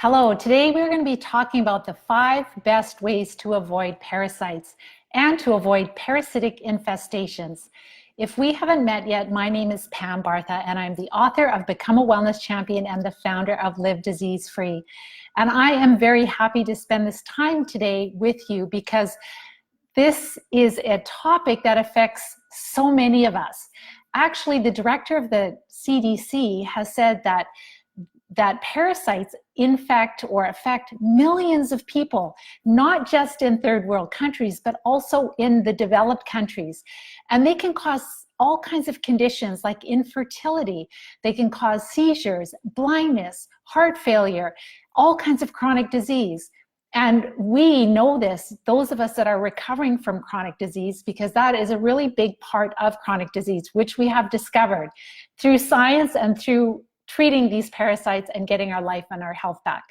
Hello, today we're going to be talking about the 5 best ways to avoid parasites and to avoid parasitic infestations. If we haven't met yet, my name is Pam Bartha and I'm the author of Become a Wellness Champion and the founder of Live Disease Free. And I am very happy to spend this time today with you because this is a topic that affects so many of us. Actually, the director of the CDC has said that parasites infect or affect millions of people, not just in third world countries, but also in the developed countries. And they can cause all kinds of conditions like infertility. They can cause seizures, blindness, heart failure, all kinds of chronic disease. And we know this, those of us that are recovering from chronic disease, because that is a really big part of chronic disease, which we have discovered through science and through treating these parasites and getting our life and our health back.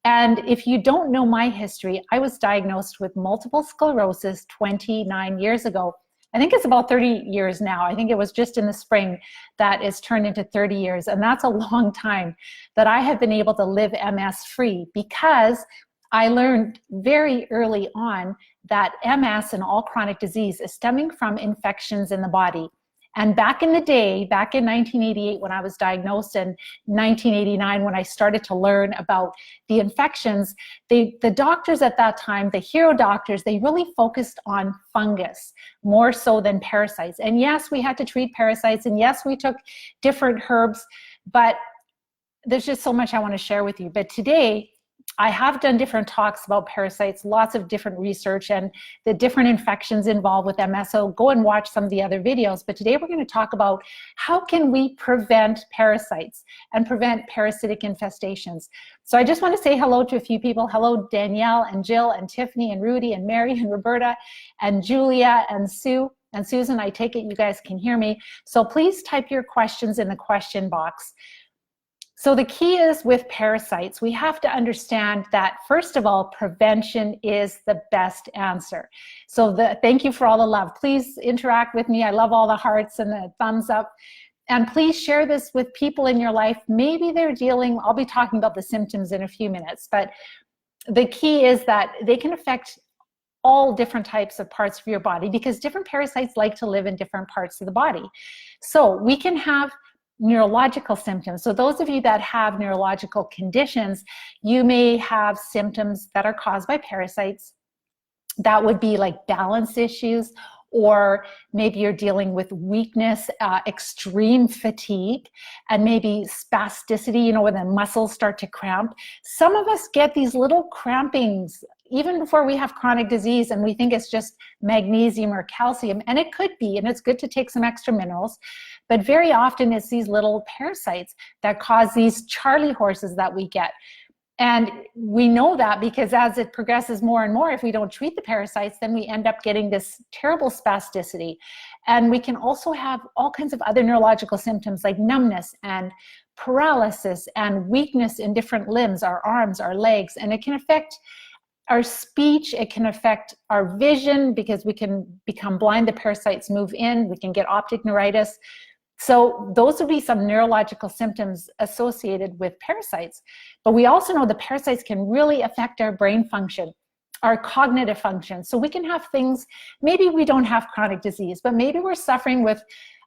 And if you don't know my history, I was diagnosed with multiple sclerosis 29 years ago. I think it's about 30 years now. I think it was just in the spring that it's turned into 30 years. And that's a long time that I have been able to live MS free, because I learned very early on that MS and all chronic disease is stemming from infections in the body. And back in the day, back in 1988 when I was diagnosed, and 1989 when I started to learn about the infections, the doctors at that time, the hero doctors, they really focused on fungus more so than parasites. And yes, we had to treat parasites, and yes, we took different herbs, but there's just so much I want to share with you. But today, I have done different talks about parasites, lots of different research and the different infections involved with MS. So go and watch some of the other videos. But today we're going to talk about how can we prevent parasites and prevent parasitic infestations. So I just want to say hello to a few people. Hello, Danielle and Jill and Tiffany and Rudy and Mary and Roberta and Julia and Sue and Susan. I take it you guys can hear me. So please type your questions in the question box. So the key is with parasites, we have to understand that, first of all, prevention is the best answer. So thank you for all the love. Please interact with me. I love all the hearts and the thumbs up. And please share this with people in your life. Maybe they're dealing, I'll be talking about the symptoms in a few minutes, but the key is that they can affect all different types of parts of your body, because different parasites like to live in different parts of the body. So we can have neurological symptoms. So those of you that have neurological conditions, you may have symptoms that are caused by parasites. That would be like balance issues, or maybe you're dealing with weakness, extreme fatigue, and maybe spasticity, you know, when the muscles start to cramp. Some of us get these little crampings even before we have chronic disease, and we think it's just magnesium or calcium, and it could be, and it's good to take some extra minerals. But very often it's these little parasites that cause these Charlie horses that we get. And we know that because as it progresses more and more, if we don't treat the parasites, then we end up getting this terrible spasticity. And we can also have all kinds of other neurological symptoms like numbness and paralysis and weakness in different limbs, our arms, our legs, and it can affect our speech, it can affect our vision because we can become blind, the parasites move in, we can get optic neuritis. So those would be some neurological symptoms associated with parasites. But we also know the parasites can really affect our brain function, our cognitive function. So we can have things, maybe we don't have chronic disease, but maybe we're suffering with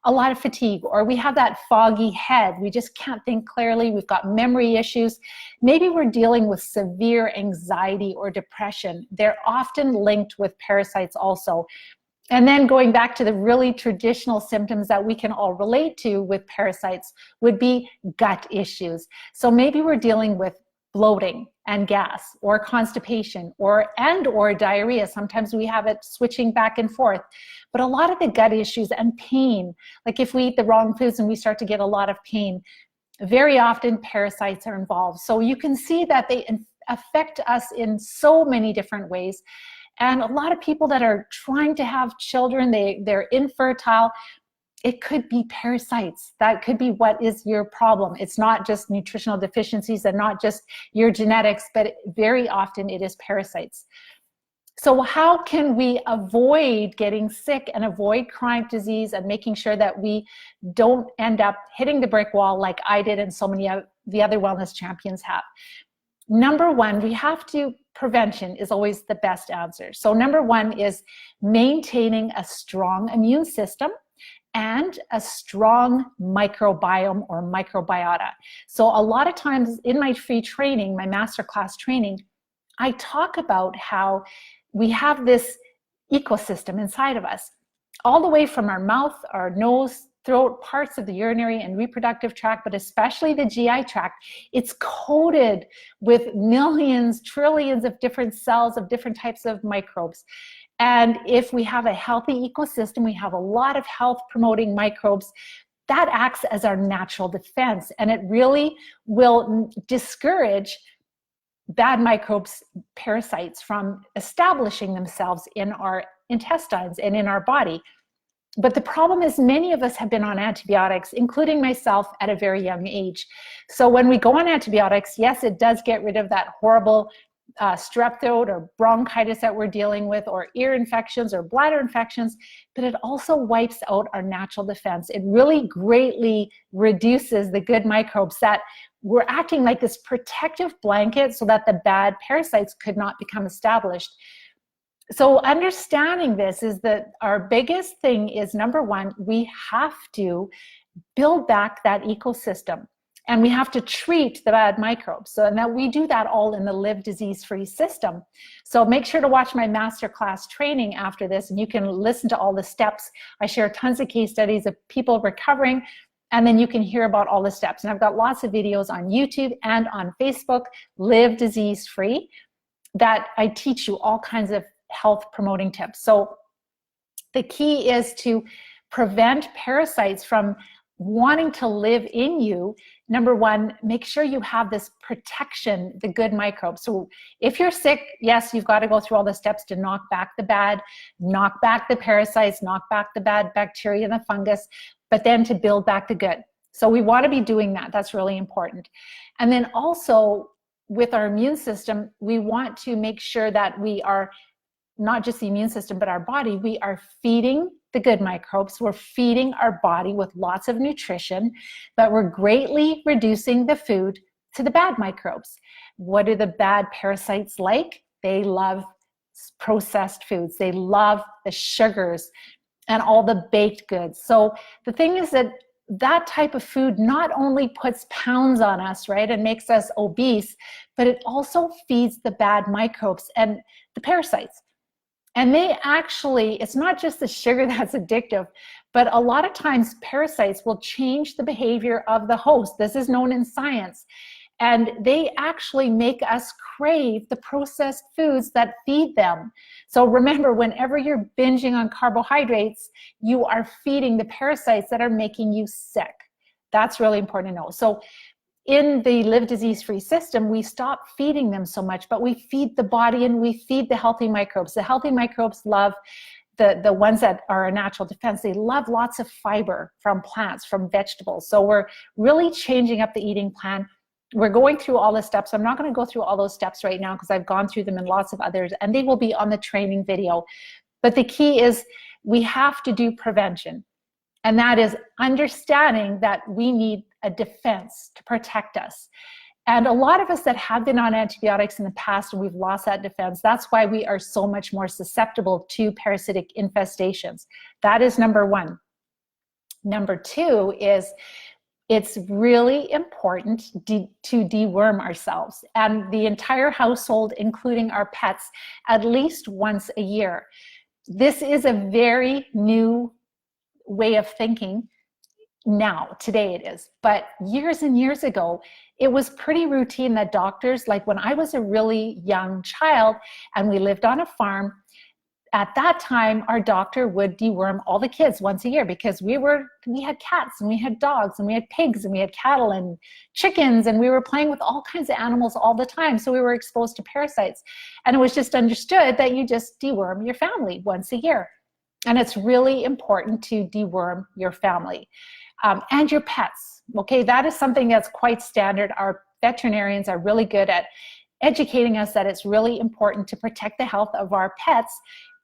a lot of fatigue, or we have that foggy head. We just can't think clearly. We've got memory issues. Maybe we're dealing with severe anxiety or depression. They're often linked with parasites also. And then going back to the really traditional symptoms that we can all relate to with parasites would be gut issues. So maybe we're dealing with bloating and gas, or constipation, or diarrhea. Sometimes we have it switching back and forth. But a lot of the gut issues and pain, like if we eat the wrong foods and we start to get a lot of pain, very often parasites are involved. So you can see that they affect us in so many different ways. And a lot of people that are trying to have children, they're infertile. It could be parasites. That could be what is your problem. It's not just nutritional deficiencies and not just your genetics, but very often it is parasites. So how can we avoid getting sick and avoid chronic disease and making sure that we don't end up hitting the brick wall like I did and so many of the other wellness champions have? number one, prevention is always the best answer. So number one is maintaining a strong immune system and a strong microbiome or microbiota. So a lot of times in my free training, my masterclass training, I talk about how we have this ecosystem inside of us, all the way from our mouth, our nose, throat, parts of the urinary and reproductive tract, but especially the GI tract. It's coated with millions, trillions of different cells of different types of microbes. And if we have a healthy ecosystem, we have a lot of health promoting microbes, that acts as our natural defense. And it really will discourage bad microbes, parasites, from establishing themselves in our intestines and in our body. But the problem is many of us have been on antibiotics, including myself, at a very young age. So when we go on antibiotics, yes, it does get rid of that horrible strep throat or bronchitis that we're dealing with, or ear infections or bladder infections, but it also wipes out our natural defense. It really greatly reduces the good microbes that were acting like this protective blanket so that the bad parasites could not become established. So understanding this is that our biggest thing is, number one, we have to build back that ecosystem, and we have to treat the bad microbes. So, and that we do that all in the Live Disease-Free system. So make sure to watch my masterclass training after this, and you can listen to all the steps. I share tons of case studies of people recovering, and then you can hear about all the steps. And I've got lots of videos on YouTube and on Facebook, Live Disease-Free, that I teach you all kinds of health promoting tips. So the key is to prevent parasites from wanting to live in you. Number one, make sure you have this protection, the good microbes. So if you're sick, yes, you've got to go through all the steps to knock back the bad, knock back the parasites, knock back the bad bacteria and the fungus, but then to build back the good. So we want to be doing that. That's really important. And then also with our immune system, we want to make sure that we are not just the immune system, but our body, we are feeding the good microbes. We're feeding our body with lots of nutrition, but we're greatly reducing the food to the bad microbes. What do the bad parasites like? They love processed foods. They love the sugars and all the baked goods. So the thing is that that type of food not only puts pounds on us, right, and makes us obese, but it also feeds the bad microbes and the parasites. And they actually, it's not just the sugar that's addictive, but a lot of times parasites will change the behavior of the host. This is known in science. And they actually make us crave the processed foods that feed them. So remember, whenever you're binging on carbohydrates, you are feeding the parasites that are making you sick. That's really important to know. So in the Live Disease-Free system, we stop feeding them so much, but we feed the body and we feed the healthy microbes. The healthy microbes love the ones that are a natural defense. They love lots of fiber from plants, from vegetables. So we're really changing up the eating plan. We're going through all the steps. I'm not going to go through all those steps right now because I've gone through them in lots of others, and they will be on the training video. But the key is we have to do prevention. And that is understanding that we need a defense to protect us. And a lot of us that have been on antibiotics in the past and we've lost that defense, that's why we are so much more susceptible to parasitic infestations. That is number one. Number two is it's really important to deworm ourselves and the entire household, including our pets, at least once a year. This is a very new way of thinking now, today it is, but years and years ago, it was pretty routine that doctors, like when I was a really young child and we lived on a farm, at that time, our doctor would deworm all the kids once a year because we had cats and we had dogs and we had pigs and we had cattle and chickens and we were playing with all kinds of animals all the time. So we were exposed to parasites. And it was just understood that you just deworm your family once a year. And it's really important to deworm your family and your pets. Okay, that is something that's quite standard. Our veterinarians are really good at educating us that it's really important to protect the health of our pets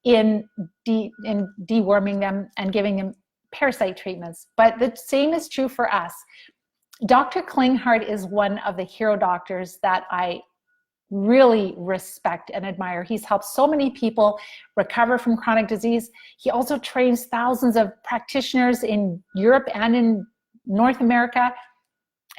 in deworming them and giving them parasite treatments. But the same is true for us. Dr. Klinghardt is one of the hero doctors that I really respect and admire. He's helped so many people recover from chronic disease. He also trains thousands of practitioners in Europe and in North America.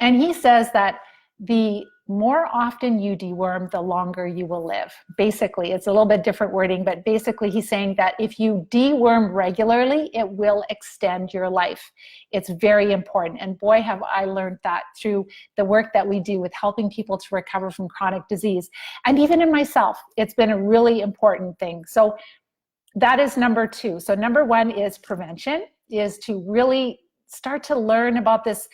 And he says that the more often you deworm, the longer you will live. Basically, it's a little bit different wording, but basically he's saying that if you deworm regularly, it will extend your life. It's very important. And boy, have I learned that through the work that we do with helping people to recover from chronic disease. And even in myself, it's been a really important thing. So that is number 2. So number 1 is prevention, is to really start to learn about this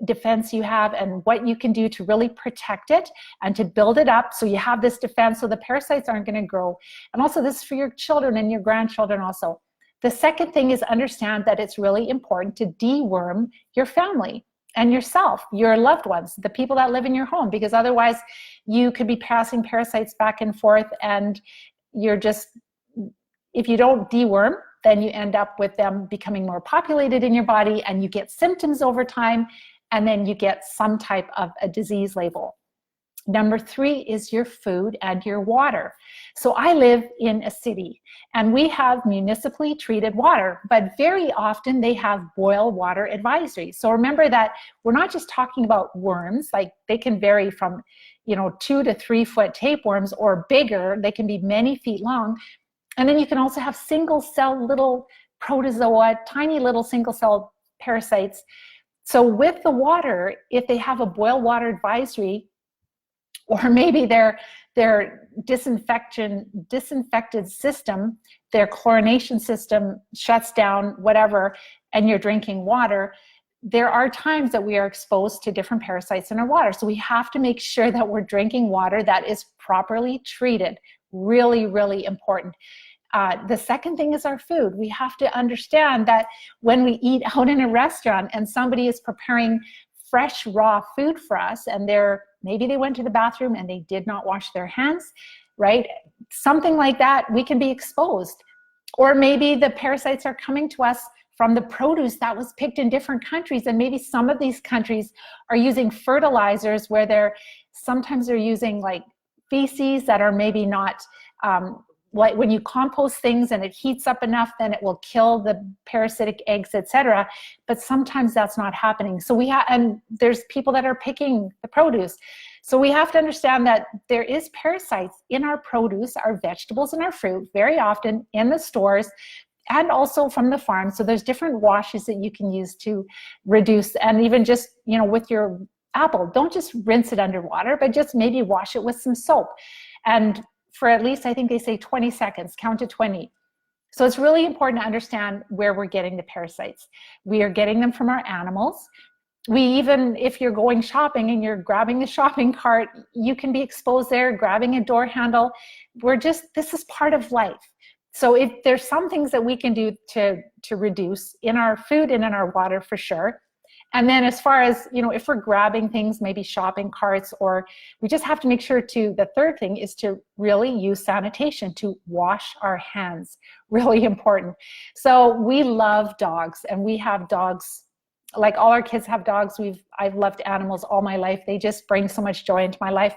defense you have and what you can do to really protect it and to build it up so you have this defense so the parasites aren't going to grow. And also this is for your children and your grandchildren also. The second thing is understand that it's really important to deworm your family and yourself, your loved ones, the people that live in your home, because otherwise you could be passing parasites back and forth, and you're just, if you don't deworm, then you end up with them becoming more populated in your body, and you get symptoms over time, and then you get some type of a disease label. Number 3 is your food and your water. So I live in a city, and we have municipally treated water, but very often they have boil water advisories. So remember that we're not just talking about worms, like they can vary from 2 to 3 foot tapeworms, or bigger, they can be many feet long. And then you can also have single cell little protozoa, tiny little single cell parasites. So with the water, if they have a boil water advisory, or maybe their disinfected system, their chlorination system shuts down, whatever, and you're drinking water, there are times that we are exposed to different parasites in our water. So we have to make sure that we're drinking water that is properly treated. Really, really important. The second thing is our food. We have to understand that when we eat out in a restaurant and somebody is preparing fresh, raw food for us, and maybe they went to the bathroom and they did not wash their hands, right? Something like that, we can be exposed. Or maybe the parasites are coming to us from the produce that was picked in different countries, and maybe some of these countries are using fertilizers where sometimes they're using like feces that are maybe not, like when you compost things and it heats up enough, then it will kill the parasitic eggs, etc. But sometimes that's not happening. So and there's people that are picking the produce. So we have to understand that there is parasites in our produce, our vegetables, and our fruit, very often in the stores, and also from the farm. So there's different washes that you can use to reduce, and even just, with your apple, don't just rinse it under water, but just maybe wash it with some soap. And for at least, I think they say 20 seconds, count to 20. So it's really important to understand where we're getting the parasites. We are getting them from our animals. If you're going shopping and you're grabbing the shopping cart, you can be exposed there, grabbing a door handle. This is part of life. So if there's some things that we can do to reduce in our food and in our water, for sure. And then as far as, if we're grabbing things, maybe shopping carts, or we just have to make sure the third thing is to really use sanitation, to wash our hands. Really important. So we love dogs, and we have dogs, like all our kids have dogs. I've loved animals all my life. They just bring so much joy into my life.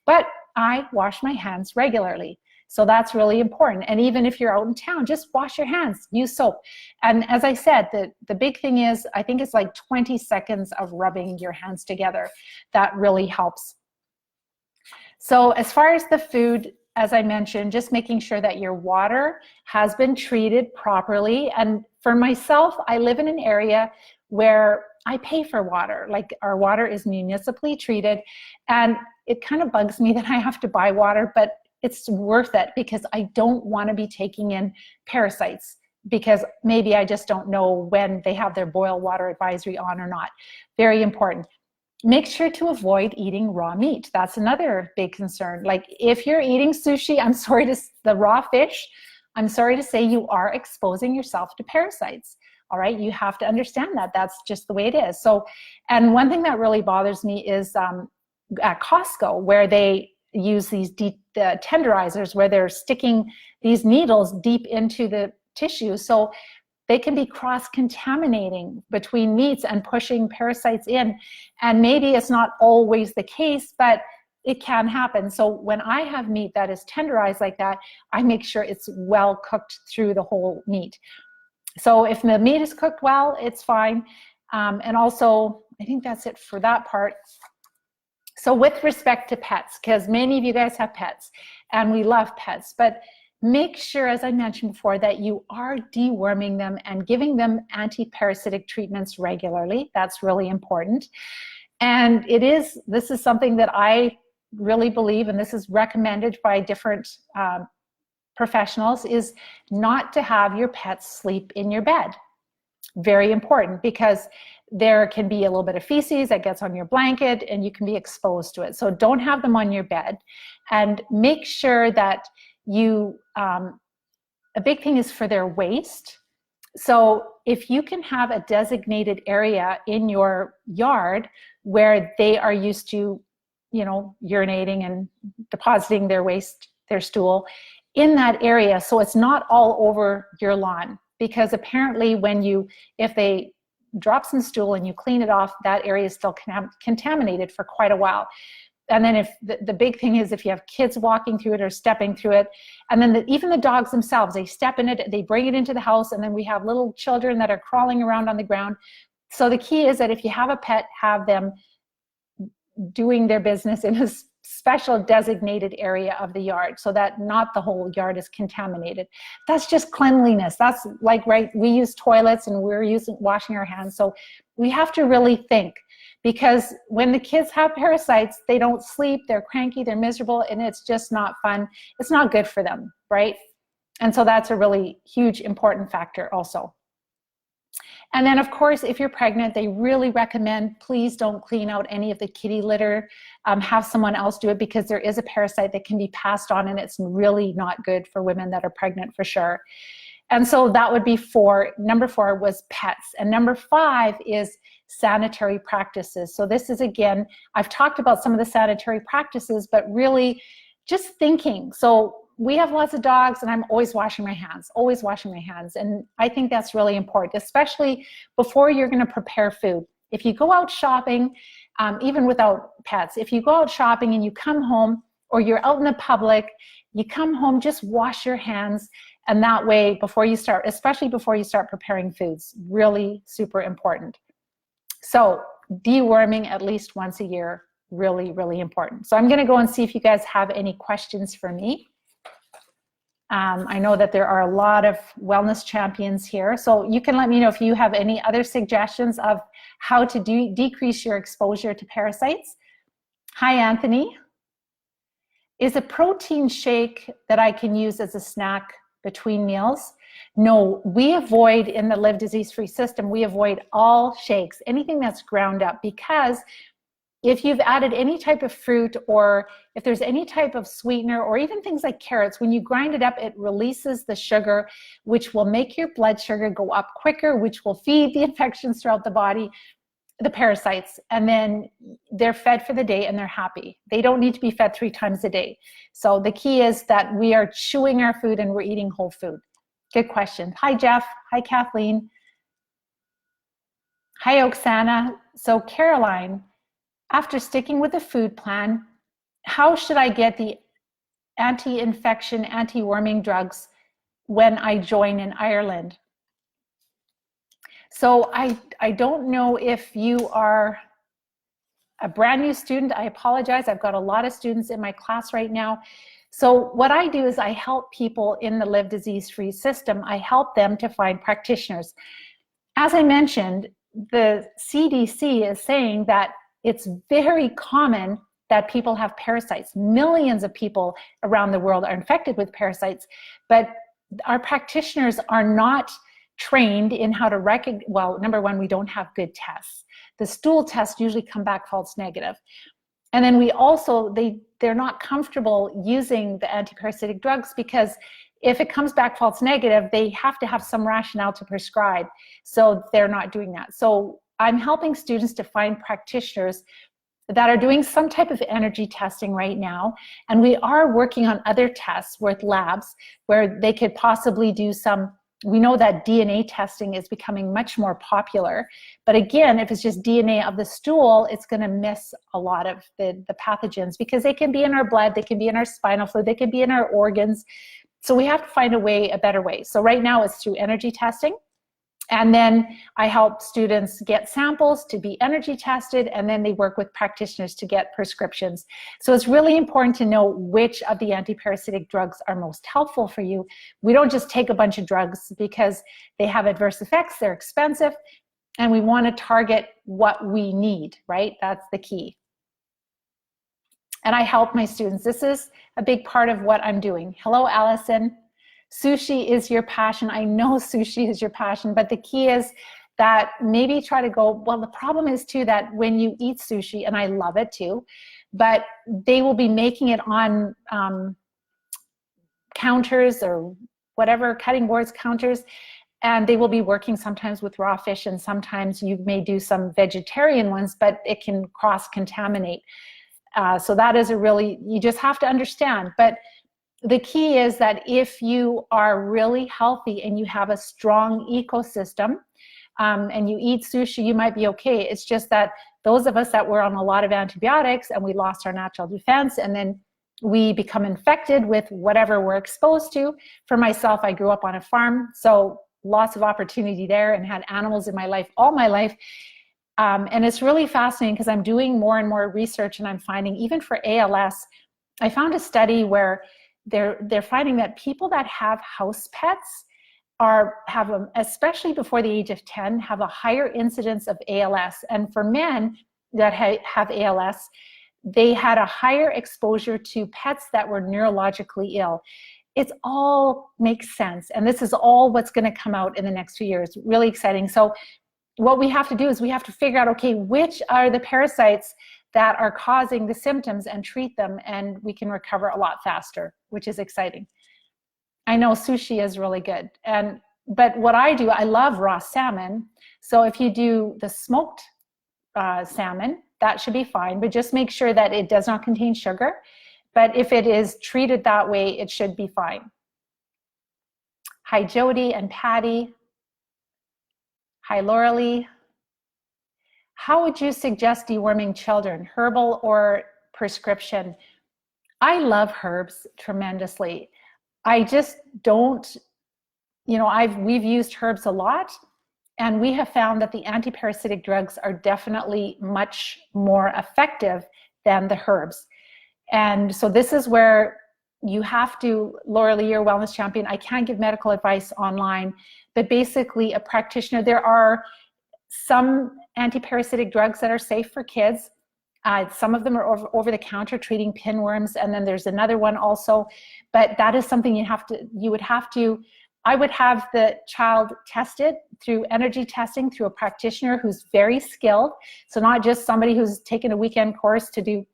But I wash my hands regularly. So that's really important. And even if you're out in town, just wash your hands, use soap. And as I said, the big thing is, I think it's like 20 seconds of rubbing your hands together. That really helps. So as far as the food, as I mentioned, just making sure that your water has been treated properly. And for myself, I live in an area where I pay for water. Like, our water is municipally treated, and it kind of bugs me that I have to buy water, but it's worth it because I don't want to be taking in parasites, because maybe I just don't know when they have their boil water advisory on or not. Very important. Make sure to avoid eating raw meat. That's another big concern. Like, if you're eating sushi, the raw fish, I'm sorry to say you are exposing yourself to parasites. All right, you have to understand that. That's just the way it is. So, and one thing that really bothers me is at Costco, where they use these tenderizers, where they're sticking these needles deep into the tissue. So they can be cross-contaminating between meats and pushing parasites in. And maybe it's not always the case, but it can happen. So when I have meat that is tenderized like that, I make sure it's well cooked through the whole meat. So if the meat is cooked well, it's fine. And also, I think that's it for that part. So with respect to pets, because many of you guys have pets and we love pets, but make sure, as I mentioned before, that you are deworming them and giving them anti-parasitic treatments regularly. That's really important. And this is something that I really believe, and this is recommended by different professionals, is not to have your pets sleep in your bed. Very important, because there can be a little bit of feces that gets on your blanket and you can be exposed to it. So don't have them on your bed, and make sure that you, a big thing is for their waste. So if you can have a designated area in your yard where they are used to, you know, urinating and depositing their waste, their stool, in that area, so it's not all over your lawn. Because apparently if they drop some stool and you clean it off, that area is still contaminated for quite a while. And then if the big thing is if you have kids walking through it or stepping through it, and then even the dogs themselves, they step in it, they bring it into the house, and then we have little children that are crawling around on the ground. So the key is that if you have a pet, have them doing their business in a special designated area of the yard, so that not the whole yard is contaminated. That's just cleanliness. That's like, right, we use toilets and we're washing our hands. So we have to really think, because when the kids have parasites, they don't sleep, they're cranky, they're miserable, and it's just not fun. It's not good for them, right? And so that's a really huge, important factor also. And then, of course, if you're pregnant, they really recommend, please don't clean out any of the kitty litter. Have someone else do it, because there is a parasite that can be passed on, and it's really not good for women that are pregnant, for sure. And so that would be 4. Number 4 was pets. And number 5 is sanitary practices. So this is, again, I've talked about some of the sanitary practices, but really just thinking. So we have lots of dogs, and I'm always washing my hands, always washing my hands. And I think that's really important, especially before you're going to prepare food. If you go out shopping, even without pets, if you go out shopping and you come home, or you're out in the public, you come home, just wash your hands. And that way, before you start, especially before you start preparing foods, really super important. So deworming at least once a year, really, really important. So I'm going to go and see if you guys have any questions for me. I know that there are a lot of wellness champions here, so you can let me know if you have any other suggestions of how to decrease your exposure to parasites. Hi, Anthony. Is a protein shake that I can use as a snack between meals? No, we avoid, in the Live Disease-Free system, we avoid all shakes, anything that's ground up, because if you've added any type of fruit, or if there's any type of sweetener, or even things like carrots, when you grind it up, it releases the sugar, which will make your blood sugar go up quicker, which will feed the infections throughout the body, the parasites, and then they're fed for the day and they're happy. They don't need to be fed 3 times a day. So the key is that we are chewing our food and we're eating whole food. Good question. Hi, Jeff. Hi, Kathleen. Hi, Oksana. So Caroline, after sticking with the food plan, how should I get the anti-infection, anti-worming drugs when I join in Ireland? So I don't know if you are a brand new student. I apologize. I've got a lot of students in my class right now. So what I do is I help people in the Live Disease-Free system. I help them to find practitioners. As I mentioned, the CDC is saying that it's very common that people have parasites. Millions of people around the world are infected with parasites, but our practitioners are not trained in how to recognize. Well, number one, we don't have good tests. The stool tests usually come back false negative. And then we also, they're not comfortable using the antiparasitic drugs, because if it comes back false negative, they have to have some rationale to prescribe. So they're not doing that. So I'm helping students to find practitioners that are doing some type of energy testing right now. And we are working on other tests with labs where they could possibly do some We know that DNA testing is becoming much more popular. But again, if it's just DNA of the stool, it's going to miss a lot of the pathogens, because they can be in our blood, they can be in our spinal fluid, they can be in our organs. So we have to find a better way. So right now it's through energy testing. And then I help students get samples to be energy tested, and then they work with practitioners to get prescriptions. So it's really important to know which of the antiparasitic drugs are most helpful for you. We don't just take a bunch of drugs because they have adverse effects, they're expensive, and we want to target what we need, right? That's the key. And I help my students. This is a big part of what I'm doing. Hello, Allison. Sushi is your passion. I know sushi is your passion, but the key is that maybe try to go, well, the problem is too that when you eat sushi, and I love it too, but they will be making it on counters or whatever, cutting boards, counters, and they will be working sometimes with raw fish, and sometimes you may do some vegetarian ones, but it can cross-contaminate. So that is you just have to understand. But the key is that if you are really healthy and you have a strong ecosystem, and you eat sushi, you might be okay. It's just that those of us that were on a lot of antibiotics and we lost our natural defense, and then we become infected with whatever we're exposed to. For myself, I grew up on a farm, so lots of opportunity there, and had animals in my life all my life. And it's really fascinating because I'm doing more and more research, and I'm finding even for ALS, I found a study where they're finding that people that have house pets especially before the age of 10, have a higher incidence of ALS. And for men that have ALS, they had a higher exposure to pets that were neurologically ill. It all makes sense. And this is all what's going to come out in the next few years. Really exciting. So what we have to do is we have to figure out, okay, which are the parasites that are causing the symptoms, and treat them, and we can recover a lot faster, which is exciting. I know sushi is really good. But what I do, I love raw salmon. So if you do the smoked salmon, that should be fine, but just make sure that it does not contain sugar. But if it is treated that way, it should be fine. Hi, Jody and Patty. Hi, Lauralee. How would you suggest deworming children, herbal or prescription? I love herbs tremendously. I just don't, we've used herbs a lot, and we have found that the antiparasitic drugs are definitely much more effective than the herbs. And so this is where you have to, Lauralee, you're a wellness champion. I can't give medical advice online, but basically a practitioner, there are some antiparasitic drugs that are safe for kids. Some of them are over the counter, treating pinworms, and then there's another one also. But that is something I would have the child tested through energy testing through a practitioner who's very skilled. So not just somebody who's taken a weekend course to do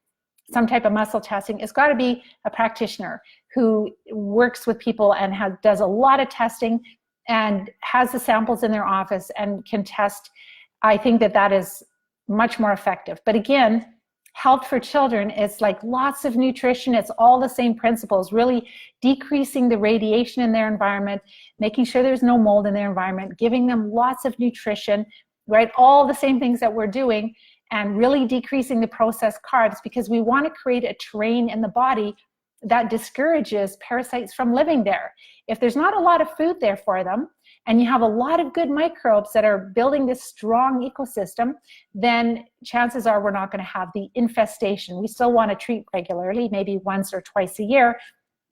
some type of muscle testing. It's got to be a practitioner who works with people and does a lot of testing and has the samples in their office and can test. I think that is much more effective. But again, health for children is like lots of nutrition. It's all the same principles, really decreasing the radiation in their environment, making sure there's no mold in their environment, giving them lots of nutrition, right? All the same things that we're doing, and really decreasing the processed carbs, because we want to create a terrain in the body that discourages parasites from living there. If there's not a lot of food there for them, and you have a lot of good microbes that are building this strong ecosystem, then chances are we're not going to have the infestation. We still want to treat regularly, maybe once or twice a year,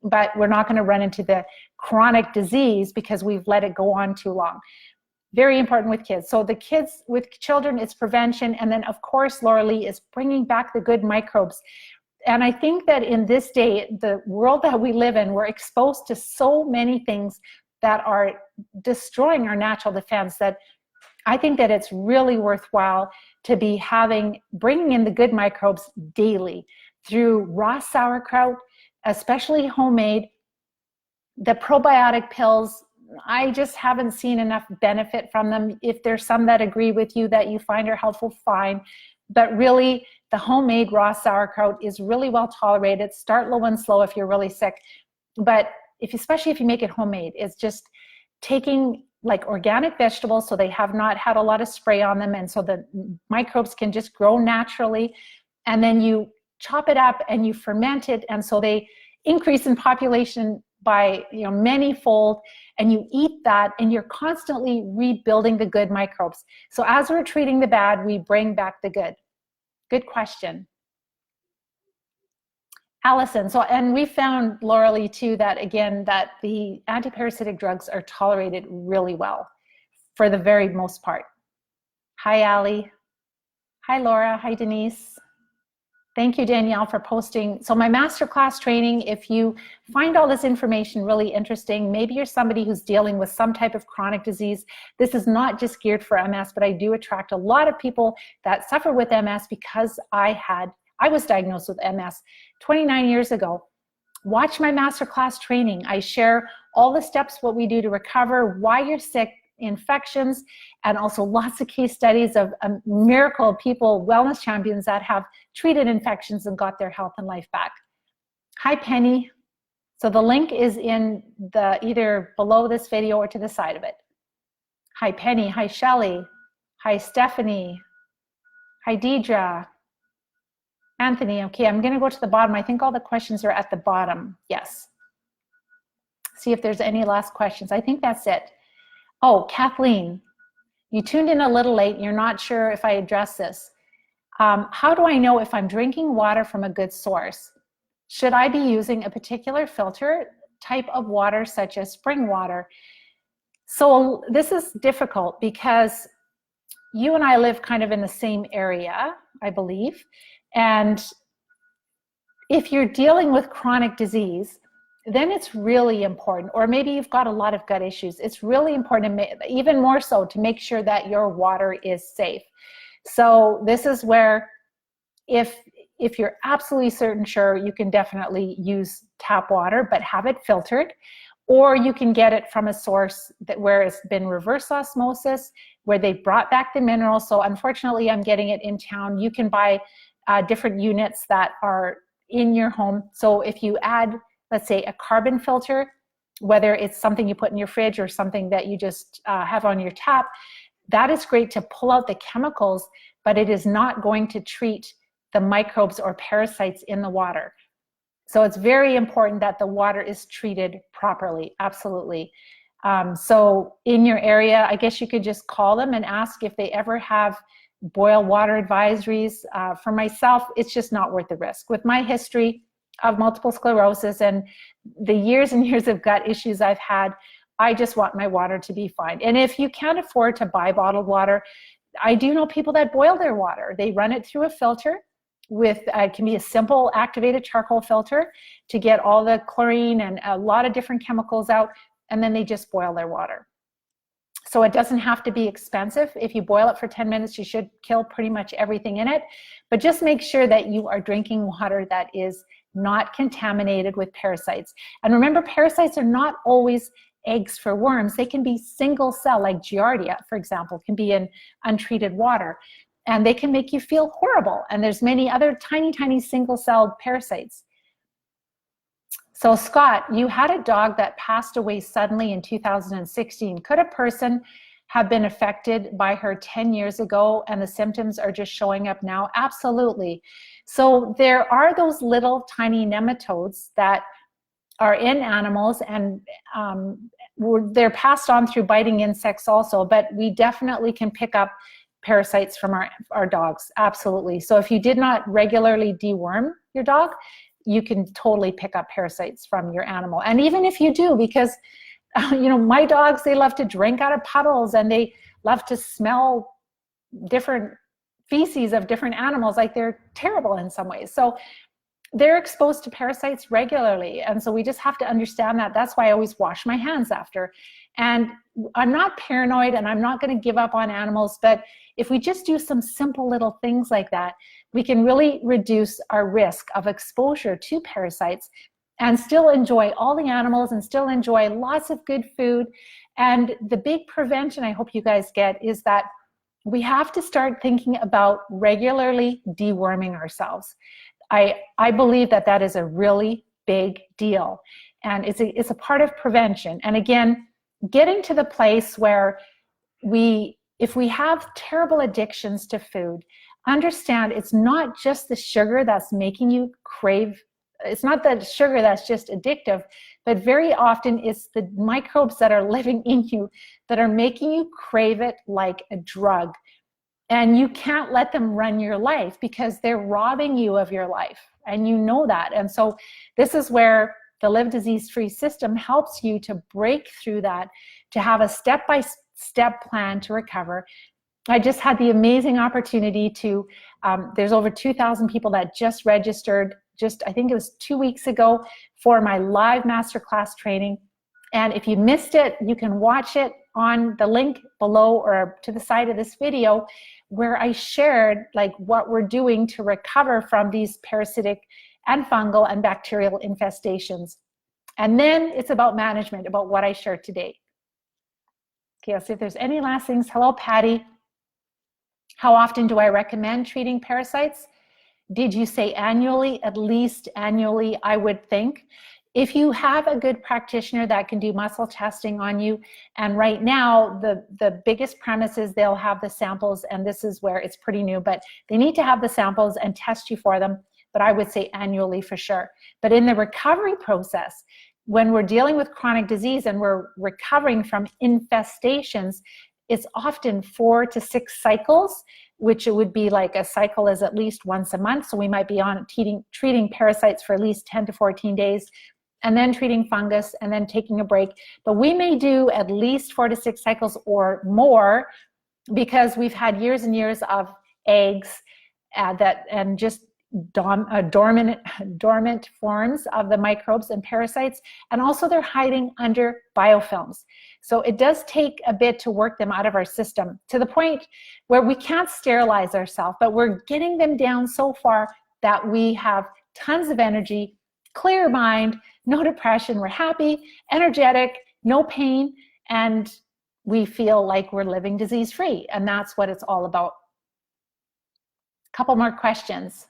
but we're not going to run into the chronic disease because we've let it go on too long. Very important with kids. So with children, it's prevention. And then of course, Lauralee, is bringing back the good microbes. And I think that in this day, the world that we live in, we're exposed to so many things that are destroying our natural defense, that I think that it's really worthwhile to be bringing in the good microbes daily through raw sauerkraut, especially homemade. The probiotic pills, I just haven't seen enough benefit from them. If there's some that agree with you that you find are helpful, fine. But really, the homemade raw sauerkraut is really well tolerated. Start low and slow if you're really sick. But especially if you make it homemade, it's just taking like organic vegetables, so they have not had a lot of spray on them, and so the microbes can just grow naturally. And then you chop it up and you ferment it, and so they increase in population by many-fold, and you eat that, and you're constantly rebuilding the good microbes. So as we're treating the bad, we bring back the good. Good question. Allison, so, and we found, Laura Lee, too, that again, that the antiparasitic drugs are tolerated really well for the very most part. Hi, Allie. Hi, Laura. Hi, Denise. Thank you, Danielle, for posting. So my masterclass training, if you find all this information really interesting, maybe you're somebody who's dealing with some type of chronic disease. This is not just geared for MS, but I do attract a lot of people that suffer with MS because I was diagnosed with MS 29 years ago. Watch my masterclass training. I share all the steps, what we do to recover, why you're sick, infections, and also lots of case studies of miracle people, wellness champions that have treated infections and got their health and life back. Hi, Penny. So the link is in the either below this video or to the side of it. Hi, Penny. Hi, Shelley. Hi, Stephanie. Hi, Deidre. Anthony. Okay, I'm going to go to the bottom. I think all the questions are at the bottom. Yes. See if there's any last questions. I think that's it. Oh, Kathleen, you tuned in a little late. You're not sure if I address this. How do I know if I'm drinking water from a good source? Should I be using a particular filter type of water, such as spring water? So this is difficult because you and I live kind of in the same area, I believe. And if you're dealing with chronic disease, then it's really important, or maybe you've got a lot of gut issues, it's really important, even more so, to make sure that your water is safe. So this is where, if you're absolutely sure, you can definitely use tap water, but have it filtered, or you can get it from a source where it's been reverse osmosis, where they brought back the minerals. So unfortunately, I'm getting it in town. You can buy different units that are in your home. So if you add, let's say, a carbon filter, whether it's something you put in your fridge or something that you just have on your tap, that is great to pull out the chemicals, but it is not going to treat the microbes or parasites in the water. So it's very important that the water is treated properly, absolutely. So in your area, I guess you could just call them and ask if they ever have boil water advisories. For myself, it's just not worth the risk. With my history of multiple sclerosis and the years and years of gut issues I've had, I just want my water to be fine. And if you can't afford to buy bottled water, I do know people that boil their water. They run it through a filter with, it can be a simple activated charcoal filter to get all the chlorine and a lot of different chemicals out, and then they just boil their water. So it doesn't have to be expensive. If you boil it for 10 minutes, you should kill pretty much everything in it. But just make sure that you are drinking water that is not contaminated with parasites. And remember, parasites are not always eggs for worms. They can be single cell, like Giardia, for example, can be in untreated water. And they can make you feel horrible. And there's many other tiny, tiny single-celled parasites. So Scott, you had a dog that passed away suddenly in 2016. Could a person have been affected by her 10 years ago and the symptoms are just showing up now? Absolutely. So there are those little tiny nematodes that are in animals, and they're passed on through biting insects also, but we definitely can pick up parasites from our dogs, absolutely. So if you did not regularly deworm your dog, you can totally pick up parasites from your animal. And even if you do, because my dogs, they love to drink out of puddles and they love to smell different feces of different animals, like they're terrible in some ways. So they're exposed to parasites regularly. And so we just have to understand that. That's why I always wash my hands after. And I'm not paranoid and I'm not going to give up on animals, but if we just do some simple little things like that, we can really reduce our risk of exposure to parasites and still enjoy all the animals and still enjoy lots of good food. And the big prevention I hope you guys get is that we have to start thinking about regularly deworming ourselves. I believe that that is a really big deal, and it's a part of prevention. And again, getting to the place where if we have terrible addictions to food, understand it's not just the sugar that's making you crave. It's not the sugar that's just addictive, but very often it's the microbes that are living in you that are making you crave it like a drug. And you can't let them run your life because they're robbing you of your life. And you know that. And so this is where the Live Disease-Free system helps you to break through that, to have a step-by-step plan to recover. I just had the amazing opportunity to, there's over 2,000 people that just registered, I think it was 2 weeks ago, for my live masterclass training. And if you missed it, you can watch it on the link below or to the side of this video, where I shared like what we're doing to recover from these parasitic and fungal and bacterial infestations. And then it's about management, about what I shared today. Okay, I'll see if there's any last things. Hello, Patty. How often do I recommend treating parasites? Did you say annually? At least annually, I would think. If you have a good practitioner that can do muscle testing on you, and right now the biggest premise is they'll have the samples, and this is where it's pretty new, but they need to have the samples and test you for them. But I would say annually for sure. But in the recovery process, when we're dealing with chronic disease and we're recovering from infestations, it's often 4 to 6 cycles, which it would be like a cycle is at least once a month. So we might be on treating parasites for at least 10 to 14 days, and then treating fungus, and then taking a break. But we may do at least 4 to 6 cycles or more, because we've had years and years of eggs and just dormant forms of the microbes and parasites, and also they're hiding under biofilms. So it does take a bit to work them out of our system, to the point where we can't sterilize ourselves, but we're getting them down so far that we have tons of energy, clear mind, no depression, we're happy, energetic, no pain, and we feel like we're living disease-free, and that's what it's all about. A couple more questions.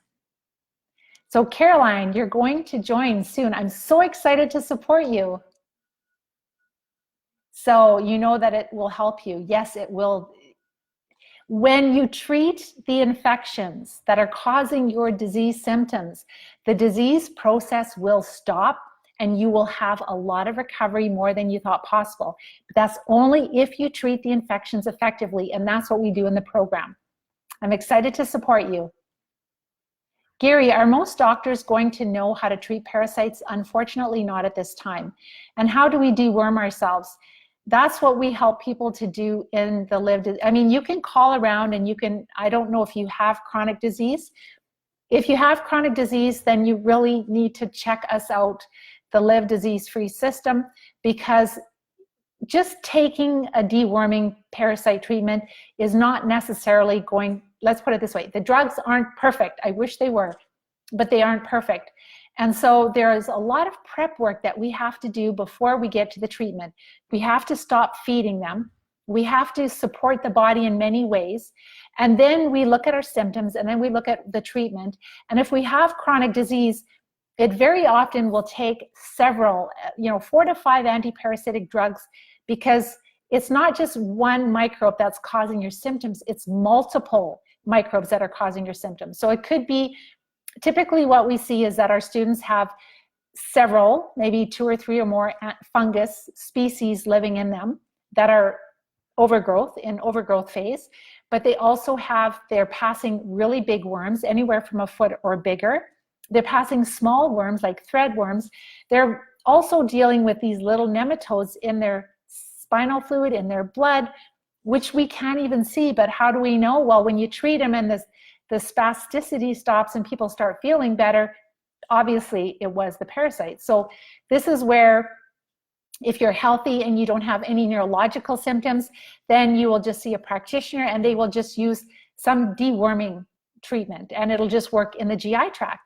So Caroline, you're going to join soon. I'm so excited to support you. So you know that it will help you. Yes, it will. When you treat the infections that are causing your disease symptoms, the disease process will stop, and you will have a lot of recovery, more than you thought possible. But that's only if you treat the infections effectively, and that's what we do in the program. I'm excited to support you. Gary, are most doctors going to know how to treat parasites? Unfortunately, not at this time. And how do we deworm ourselves? That's what we help people to do in the Live. I mean, you can call around and you can, I don't know if you have chronic disease. If you have chronic disease, then you really need to check us out, the Live Disease-Free system, because just taking a deworming parasite treatment is not necessarily going, let's put it this way, the drugs aren't perfect. I wish they were, but they aren't perfect. And so there is a lot of prep work that we have to do before we get to the treatment. We have to stop feeding them. We have to support the body in many ways. And then we look at our symptoms, and then we look at the treatment. And if we have chronic disease, it very often will take several, 4 to 5 antiparasitic drugs, because it's not just one microbe that's causing your symptoms, it's multiple microbes that are causing your symptoms. So it could be, typically what we see is that our students have several, maybe 2 or 3 or more fungus species living in them that are in overgrowth phase, but they also they're passing really big worms, anywhere from a foot or bigger. They're passing small worms like thread worms. They're also dealing with these little nematodes in their spinal fluid, in their blood, which we can't even see. But how do we know? Well, when you treat them and the spasticity stops and people start feeling better, obviously it was the parasite. So this is where, if you're healthy and you don't have any neurological symptoms, then you will just see a practitioner and they will just use some deworming treatment, and it'll just work in the GI tract.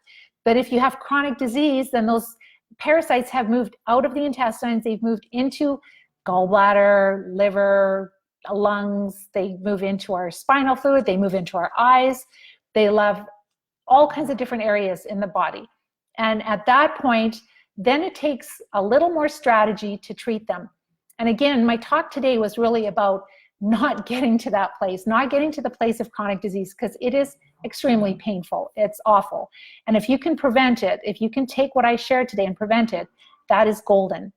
But if you have chronic disease, then those parasites have moved out of the intestines, they've moved into gallbladder, liver, lungs, they move into our spinal fluid, they move into our eyes, they love all kinds of different areas in the body. And at that point, then it takes a little more strategy to treat them. And again, my talk today was really about not getting to that place, not getting to the place of chronic disease, because it is extremely painful. It's awful. And if you can prevent it, if you can take what I shared today and prevent it, that is golden.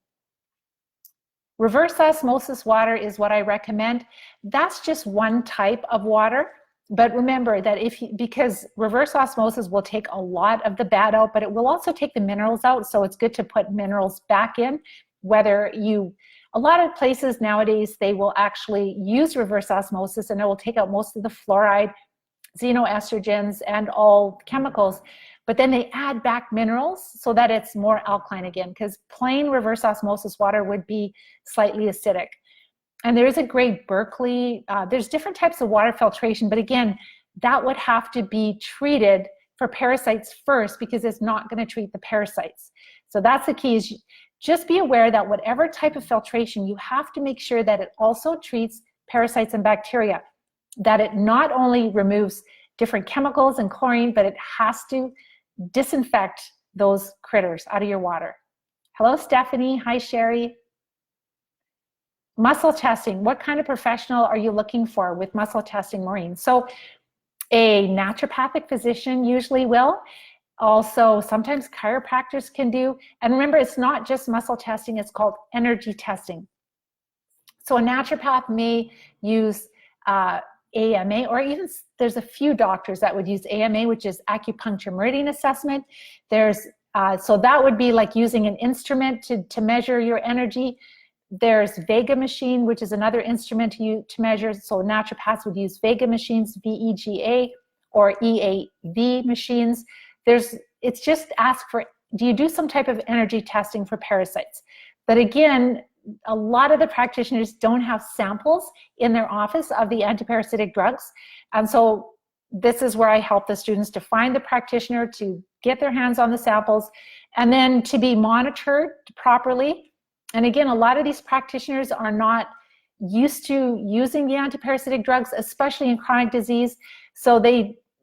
Reverse osmosis water is what I recommend. That's just one type of water. But remember that because reverse osmosis will take a lot of the bad out, but it will also take the minerals out. So it's good to put minerals back in. A lot of places nowadays, they will actually use reverse osmosis and it will take out most of the fluoride, xenoestrogens, and all chemicals. But then they add back minerals so that it's more alkaline again, because plain reverse osmosis water would be slightly acidic. And there is a great Berkeley, there's different types of water filtration, but again, that would have to be treated for parasites first, because it's not going to treat the parasites. So that's the key, is just be aware that whatever type of filtration, you have to make sure that it also treats parasites and bacteria, that it not only removes different chemicals and chlorine, but it has to disinfect those critters out of your water. Hello, Stephanie. Hi, Sherry. Muscle testing. What kind of professional are you looking for with muscle testing, Maureen? So a naturopathic physician usually will. Also, sometimes chiropractors can do. And remember, it's not just muscle testing, it's called energy testing. So a naturopath may use AMA, or even there's a few doctors that would use AMA, which is acupuncture meridian assessment. So that would be like using an instrument to measure your energy. There's Vega machine, which is another instrument to measure. So naturopaths would use Vega machines, VEGA, or EAV machines. It's just ask for, do you do some type of energy testing for parasites? But again, a lot of the practitioners don't have samples in their office of the antiparasitic drugs. And so this is where I help the students to find the practitioner, to get their hands on the samples, and then to be monitored properly. And again, a lot of these practitioners are not used to using the antiparasitic drugs, especially in chronic disease. So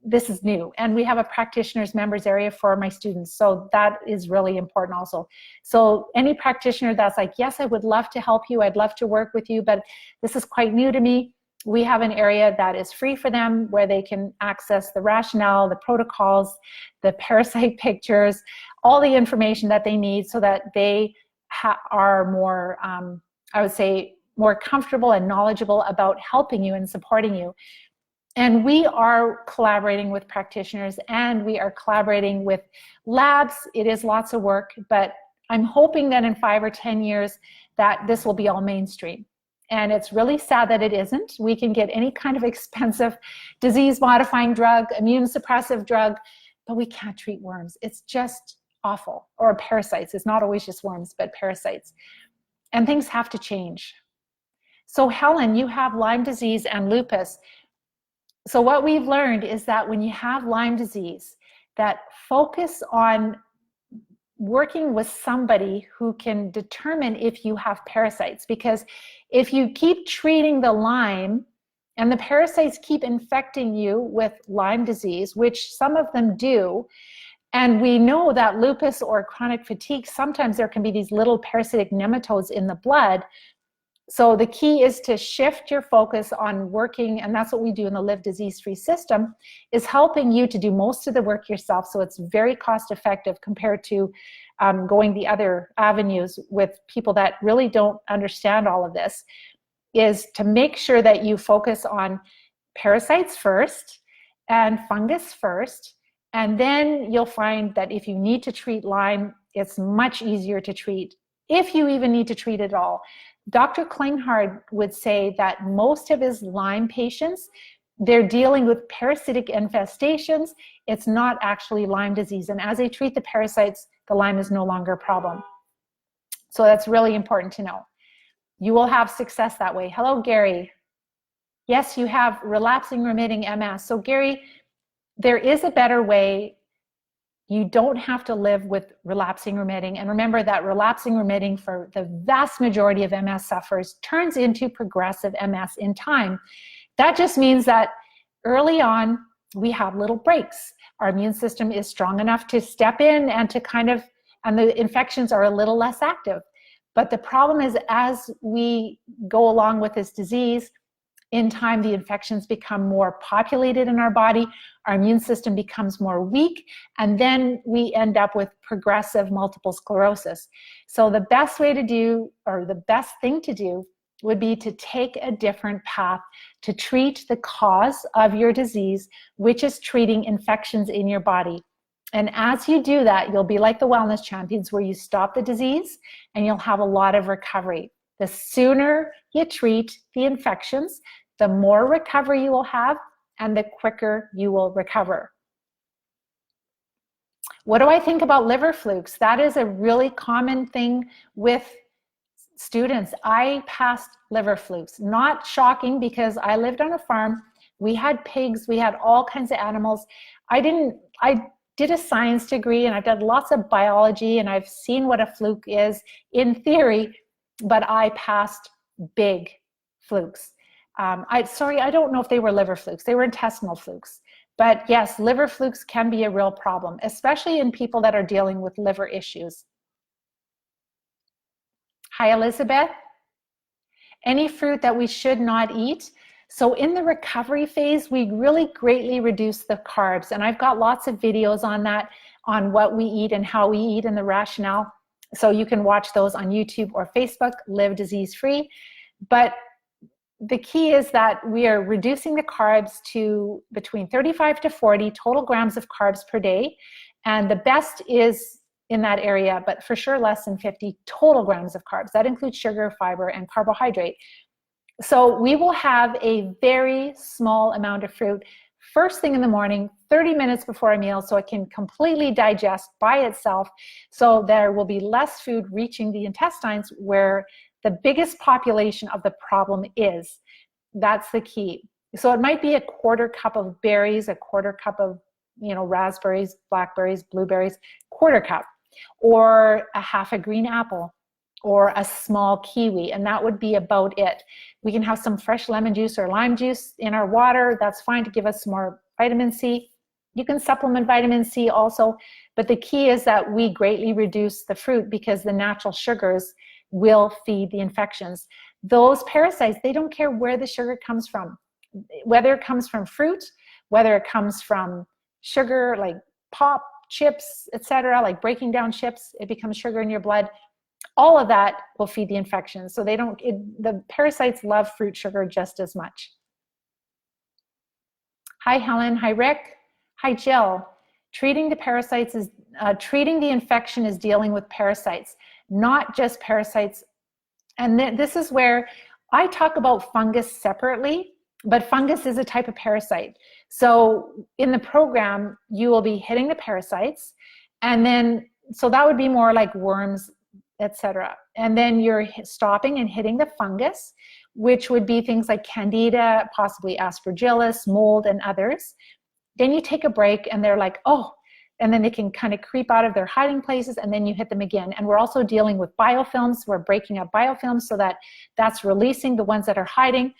this is new, and we have a practitioners members area for my students. So that is really important also. So any practitioner that's like, yes, I would love to help you, I'd love to work with you, but this is quite new to me. We have an area that is free for them where they can access the rationale, the protocols, the parasite pictures, all the information that they need so that they are more, I would say, more comfortable and knowledgeable about helping you and supporting you. And we are collaborating with practitioners, and we are collaborating with labs. It is lots of work, but I'm hoping that in 5 or 10 years that this will be all mainstream. And it's really sad that it isn't. We can get any kind of expensive disease-modifying drug, immune suppressive drug, but we can't treat worms. It's just awful. Or parasites. It's not always just worms, but parasites. And things have to change. So Helen, you have Lyme disease and lupus. So what we've learned is that when you have Lyme disease, that focus on working with somebody who can determine if you have parasites. Because if you keep treating the Lyme and the parasites keep infecting you with Lyme disease, which some of them do, and we know that lupus or chronic fatigue, sometimes there can be these little parasitic nematodes in the blood. So the key is to shift your focus on working, and that's what we do in the Live Disease-Free system, is helping you to do most of the work yourself. So it's very cost effective compared to going the other avenues with people that really don't understand all of this, is to make sure that you focus on parasites first and fungus first. And then you'll find that if you need to treat Lyme, it's much easier to treat, if you even need to treat it all. Dr. Klinghardt would say that most of his Lyme patients, they're dealing with parasitic infestations. It's not actually Lyme disease. And as they treat the parasites, the Lyme is no longer a problem. So that's really important to know. You will have success that way. Hello, Gary. Yes, you have relapsing remitting MS. So Gary, there is a better way. You don't have to live with relapsing remitting. And remember that relapsing remitting for the vast majority of MS sufferers turns into progressive MS in time. That just means that early on, we have little breaks. Our immune system is strong enough to step in and to and the infections are a little less active. But the problem is, as we go along with this disease, in time, the infections become more populated in our body, our immune system becomes more weak, and then we end up with progressive multiple sclerosis. So the best way to do, or the best thing to do, would be to take a different path to treat the cause of your disease, which is treating infections in your body. And as you do that, you'll be like the wellness champions, where you stop the disease and you'll have a lot of recovery. The sooner you treat the infections, the more recovery you will have, and the quicker you will recover. What do I think about liver flukes? That is a really common thing with students. I passed liver flukes. Not shocking, because I lived on a farm. We had pigs, we had all kinds of animals. I did a science degree, and I've done lots of biology, and I've seen what a fluke is in theory, but I passed big flukes. I don't know if they were liver flukes. They were intestinal flukes. But yes, liver flukes can be a real problem, especially in people that are dealing with liver issues. Hi, Elizabeth. Any fruit that we should not eat? So in the recovery phase, we really greatly reduce the carbs. And I've got lots of videos on that, on what we eat and how we eat and the rationale. So you can watch those on YouTube or Facebook, Live Disease Free. But the key is that we are reducing the carbs to between 35 to 40 total grams of carbs per day. And the best is in that area, but for sure less than 50 total grams of carbs. That includes sugar, fiber, and carbohydrate. So we will have a very small amount of fruit first thing in the morning, 30 minutes before a meal, so it can completely digest by itself. So there will be less food reaching the intestines, where the biggest population of the problem is. That's the key. So it might be a quarter cup of berries, a quarter cup of, raspberries, blackberries, blueberries, quarter cup, or a half a green apple, or a small kiwi, and that would be about it. We can have some fresh lemon juice or lime juice in our water. That's fine to give us more vitamin C. You can supplement vitamin C also, but the key is that we greatly reduce the fruit, because the natural sugars will feed the infections. Those parasites, they don't care where the sugar comes from, whether it comes from fruit, whether it comes from sugar like pop, chips, etc., like breaking down chips, it becomes sugar in your blood. All of that will feed the infection. So the parasites love fruit sugar just as much. Hi, Helen. Hi, Rick. Hi, Jill. Treating the infection is dealing with parasites, not just parasites. And this is where I talk about fungus separately, but fungus is a type of parasite. So in the program, you will be hitting the parasites, and then, so that would be more like worms, etc. And then you're stopping and hitting the fungus, which would be things like candida, possibly aspergillus, mold, and others. Then you take a break, and they're like, oh, and then they can kind of creep out of their hiding places, and then you hit them again. And we're also dealing with biofilms. We're breaking up biofilms so that that's releasing the ones that are hiding.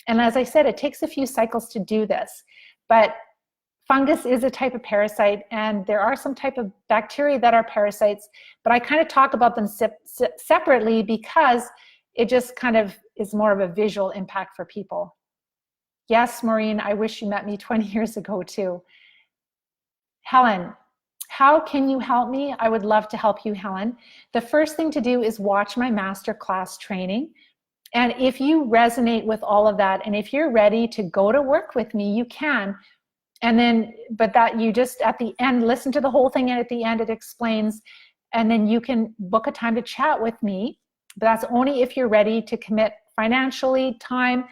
And as I said, it takes a few cycles to do this. But fungus is a type of parasite, and there are some type of bacteria that are parasites, but I kind of talk about them separately, because it just kind of is more of a visual impact for people. Yes, Maureen, I wish you met me 20 years ago too. Helen, how can you help me? I would love to help you, Helen. The first thing to do is watch my masterclass training. And if you resonate with all of that, and if you're ready to go to work with me, you can. And then, but that you just at the end, listen to the whole thing, and at the end it explains, and then you can book a time to chat with me. But that's only if you're ready to commit financially, time,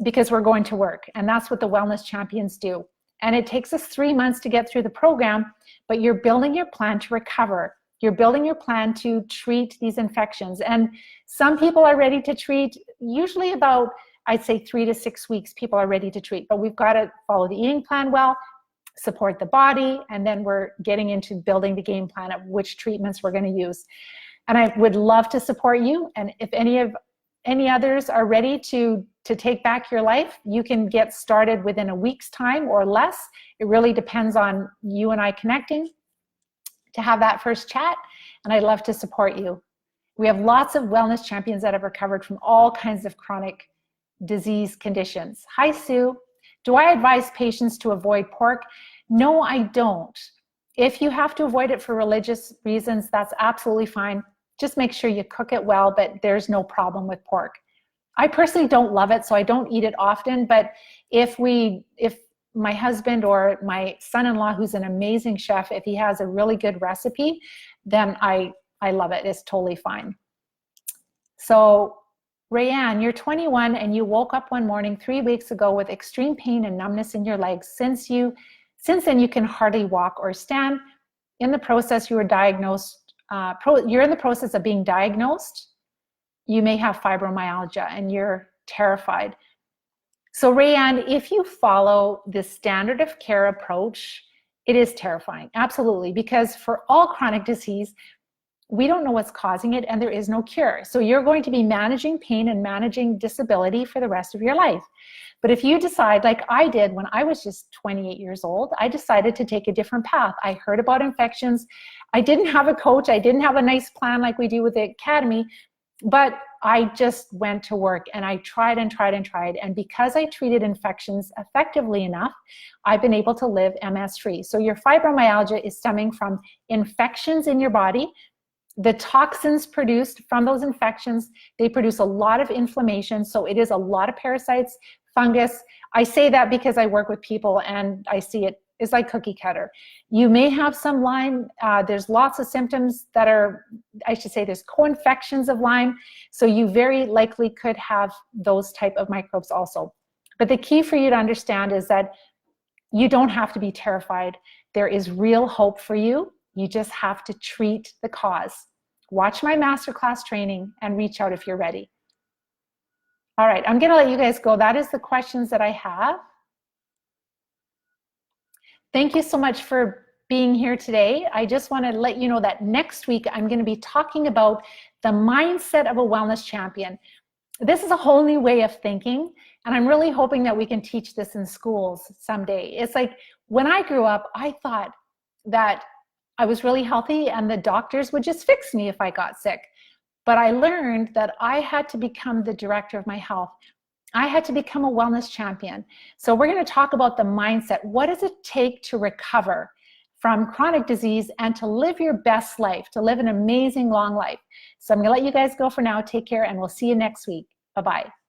because we're going to work. And that's what the Wellness Champions do. And it takes us 3 months to get through the program, but you're building your plan to recover. You're building your plan to treat these infections. And some people are ready to treat, usually about, I'd say 3 to 6 weeks, people are ready to treat. But we've got to follow the eating plan well, support the body, and then we're getting into building the game plan of which treatments we're going to use. And I would love to support you. And if any others are ready to take back your life, you can get started within a week's time or less. It really depends on you and I connecting to have that first chat, and I'd love to support you. We have lots of wellness champions that have recovered from all kinds of chronic disease conditions. Hi, Sue. Do I advise patients to avoid pork? No, I don't. If you have to avoid it for religious reasons, that's absolutely fine. Just make sure you cook it well, but there's no problem with pork. I personally don't love it, so I don't eat it often, but if my husband or my son-in-law, who's an amazing chef, if he has a really good recipe, then I love it. It's totally fine. So Rayanne, you're 21 and you woke up one morning 3 weeks ago with extreme pain and numbness in your legs. Since then you can hardly walk or stand. In the process, you were diagnosed, you're in the process of being diagnosed. You may have fibromyalgia and you're terrified. So Rayanne, if you follow the standard of care approach, it is terrifying, absolutely, because for all chronic disease, we don't know what's causing it and there is no cure. So you're going to be managing pain and managing disability for the rest of your life. But if you decide, like I did when I was just 28 years old, I decided to take a different path. I heard about infections. I didn't have a coach. I didn't have a nice plan like we do with the Academy, but I just went to work and I tried and tried and tried. And because I treated infections effectively enough, I've been able to live MS-free. So your fibromyalgia is stemming from infections in your body. The toxins produced from those infections, they produce a lot of inflammation. So it is a lot of parasites, fungus. I say that because I work with people and I see it. It's like cookie cutter. You may have some Lyme. There's lots of symptoms that are, I should say, there's co-infections of Lyme. So you very likely could have those type of microbes also. But the key for you to understand is that you don't have to be terrified. There is real hope for you. You just have to treat the cause. Watch my masterclass training and reach out if you're ready. All right, I'm gonna let you guys go. That is the questions that I have. Thank you so much for being here today. I just want to let you know that next week I'm going to be talking about the mindset of a wellness champion. This is a whole new way of thinking, and I'm really hoping that we can teach this in schools someday. It's like when I grew up, I thought that I was really healthy and the doctors would just fix me if I got sick. But I learned that I had to become the director of my health. I had to become a wellness champion. So we're going to talk about the mindset. What does it take to recover from chronic disease and to live your best life, to live an amazing long life? So I'm going to let you guys go for now. Take care, and we'll see you next week. Bye-bye.